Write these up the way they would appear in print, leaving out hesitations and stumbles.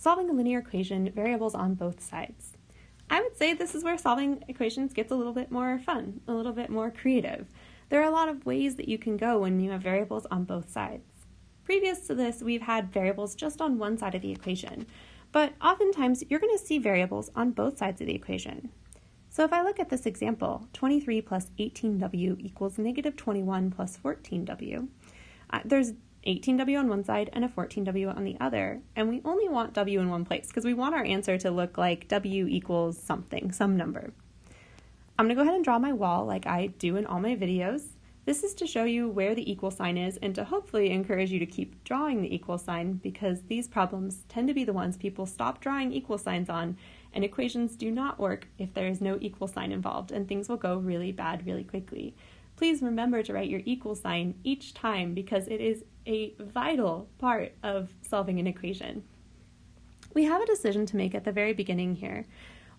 solving a linear equation, variables on both sides. I would say this is where solving equations gets a little bit more fun, a little bit more creative. There are a lot of ways that you can go when you have variables on both sides. Previous to this, we've had variables just on one side of the equation, but oftentimes you're going to see variables on both sides of the equation. So if I look at this example, 23 plus 18w equals negative 21 plus 14w, there's 18w on one side and a 14w on the other, and we only want w in one place because we want our answer to look like w equals something, some number. I'm going to go ahead and draw my wall like I do in all my videos. This is to show you where the equal sign is and to hopefully encourage you to keep drawing the equal sign, because these problems tend to be the ones people stop drawing equal signs on, and equations do not work if there is no equal sign involved, and things will go really bad really quickly. Please remember to write your equal sign each time because it is a vital part of solving an equation. We have a decision to make at the very beginning here.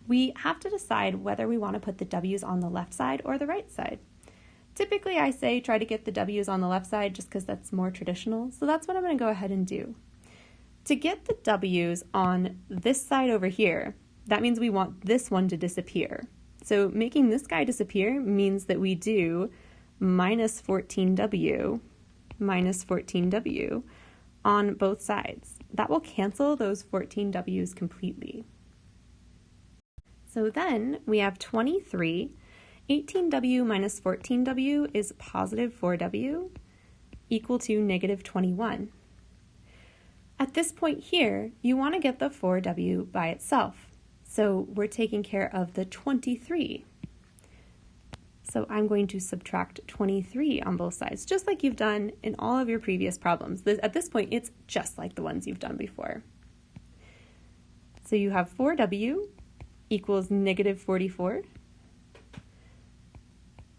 We have to decide whether we want to put the w's on the left side or the right side. Typically, I say try to get the w's on the left side just because that's more traditional, so that's what I'm going to go ahead and do. To get the w's on this side over here, that means we want this one to disappear. So making this guy disappear means that we do minus 14w on both sides. That will cancel those 14w's completely. So then we have 23. 18w minus 14w is positive 4w equal to negative 21. At this point here, you want to get the 4w by itself. So we're taking care of the 23. So I'm going to subtract 23 on both sides, just like you've done in all of your previous problems. At this point, it's just like the ones you've done before. So you have 4w equals negative 44.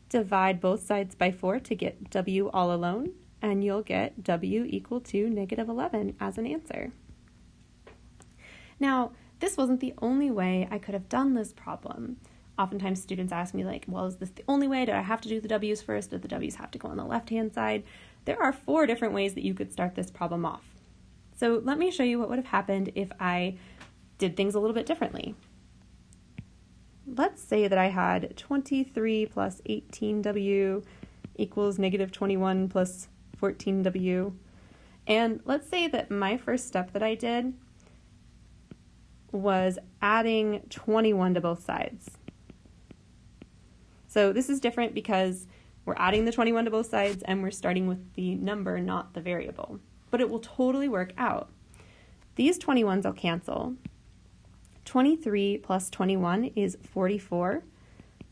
Divide both sides by 4 to get w all alone, and you'll get w equal to negative 11 as an answer. Now, this wasn't the only way I could have done this problem. Oftentimes students ask me like, well, is this the only way? Do I have to do the w's first? Do the w's have to go on the left-hand side? There are 4 different ways that you could start this problem off. So let me show you what would have happened if I did things a little bit differently. Let's say that I had 23 plus 18w equals negative 21 plus 14w. And let's say that my first step that I did was adding 21 to both sides. So this is different because we're adding the 21 to both sides and we're starting with the number, not the variable. But it will totally work out. These 21s will cancel. 23 plus 21 is 44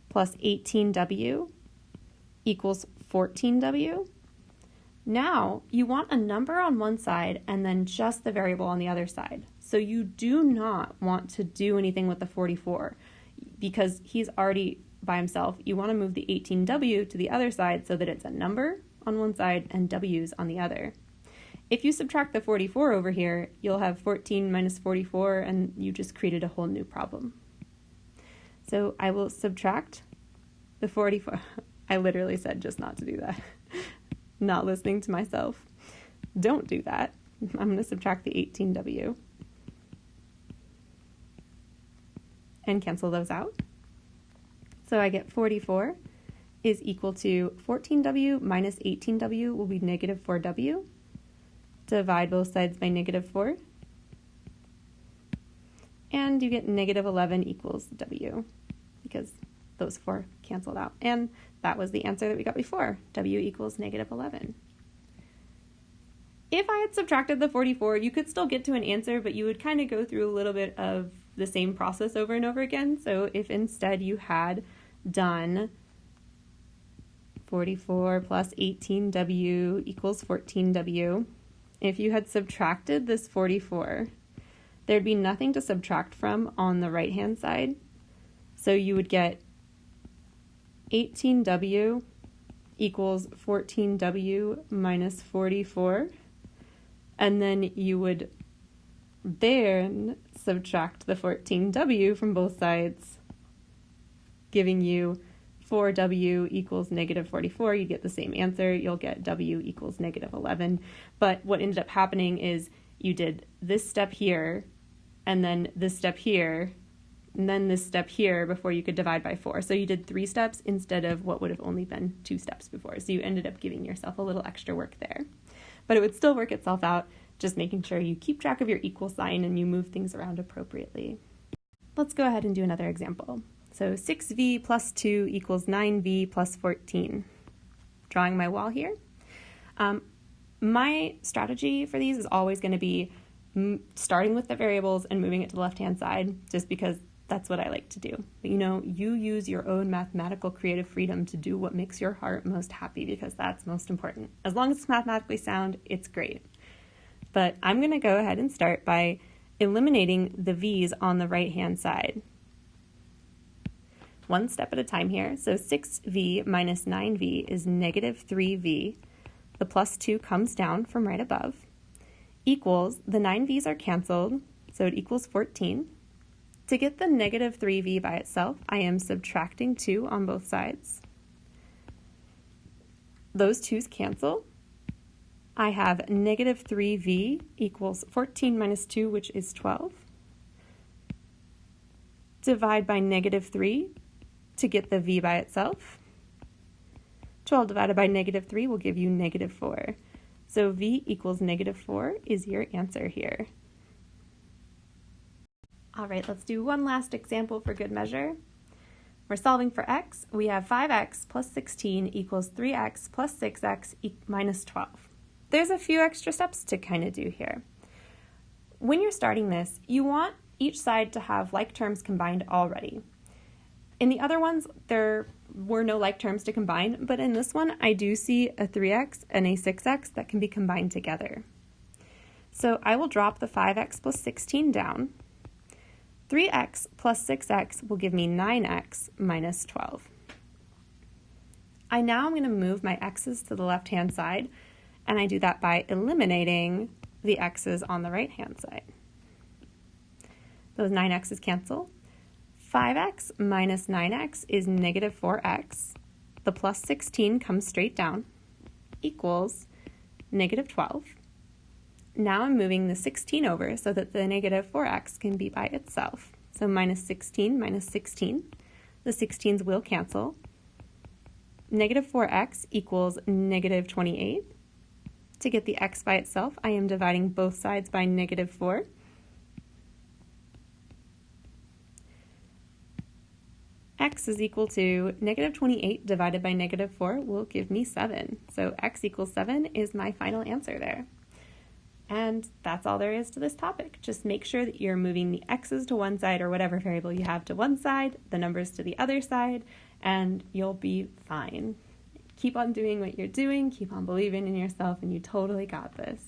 plus 18w equals 14w. Now you want a number on one side and then just the variable on the other side. So you do not want to do anything with the 44 because he's already by himself. You want to move the 18w to the other side so that it's a number on one side and w's on the other. If you subtract the 44 over here, you'll have 14 minus 44, and you just created a whole new problem. So I will subtract the 44. I literally said just not to do that. Not listening to myself. Don't do that. I'm going to subtract the 18w and cancel those out. So I get 44 is equal to 14w minus 18w will be negative 4w. Divide both sides by negative 4, and you get negative 11 equals w, because those 4 canceled out. And that was the answer that we got before, w equals negative 11. If I had subtracted the 44, you could still get to an answer, but you would kind of go through a little bit of the same process over and over again. So if instead you had done 44 plus 18w equals 14w, if you had subtracted this 44, there'd be nothing to subtract from on the right-hand side. So you would get 18w equals 14w minus 44. And then you would then subtract the 14w from both sides, giving you 4w equals negative 44, you get the same answer. You'll get w equals negative 11. But what ended up happening is you did this step here, and then this step here, and then this step here before you could divide by 4. So you did 3 steps instead of what would have only been 2 steps before. So you ended up giving yourself a little extra work there. But it would still work itself out, just making sure you keep track of your equal sign and you move things around appropriately. Let's go ahead and do another example. So 6v plus 2 equals 9v plus 14. Drawing my wall here. My strategy for these is always going to be starting with the variables and moving it to the left-hand side, just because that's what I like to do. But you use your own mathematical creative freedom to do what makes your heart most happy, because that's most important. As long as it's mathematically sound, it's great. But I'm going to go ahead and start by eliminating the v's on the right-hand side. One step at a time here. So 6v minus 9v is negative 3v. The plus 2 comes down from right above. Equals, the 9v's are canceled, so it equals 14. To get the negative 3v by itself, I am subtracting 2 on both sides. Those 2's cancel. I have negative 3v equals 14 minus 2, which is 12. Divide by negative 3 to get the v by itself. 12 divided by negative 3 will give you negative 4. So v equals negative 4 is your answer here. All right, let's do one last example for good measure. We're solving for x. We have 5x plus 16 equals 3x plus 6x minus 12. There's a few extra steps to kind of do here. When you're starting this, you want each side to have like terms combined already. In the other ones, there were no like terms to combine, but in this one, I do see a 3x and a 6x that can be combined together. So I will drop the 5x plus 16 down. 3x plus 6x will give me 9x minus 12. Now I'm going to move my x's to the left-hand side, and I do that by eliminating the x's on the right-hand side. Those 9x's cancel. 5x minus 9x is negative 4x. The plus 16 comes straight down, equals negative 12. Now I'm moving the 16 over so that the negative 4x can be by itself. So minus 16 minus 16. The 16s will cancel. Negative 4x equals negative 28. To get the x by itself, I am dividing both sides by negative 4. X is equal to negative 28 divided by negative 4 will give me 7. So x equals 7 is my final answer there. And that's all there is to this topic. Just make sure that you're moving the x's to one side, or whatever variable you have to one side, the numbers to the other side, and you'll be fine. Keep on doing what you're doing, keep on believing in yourself, and you totally got this.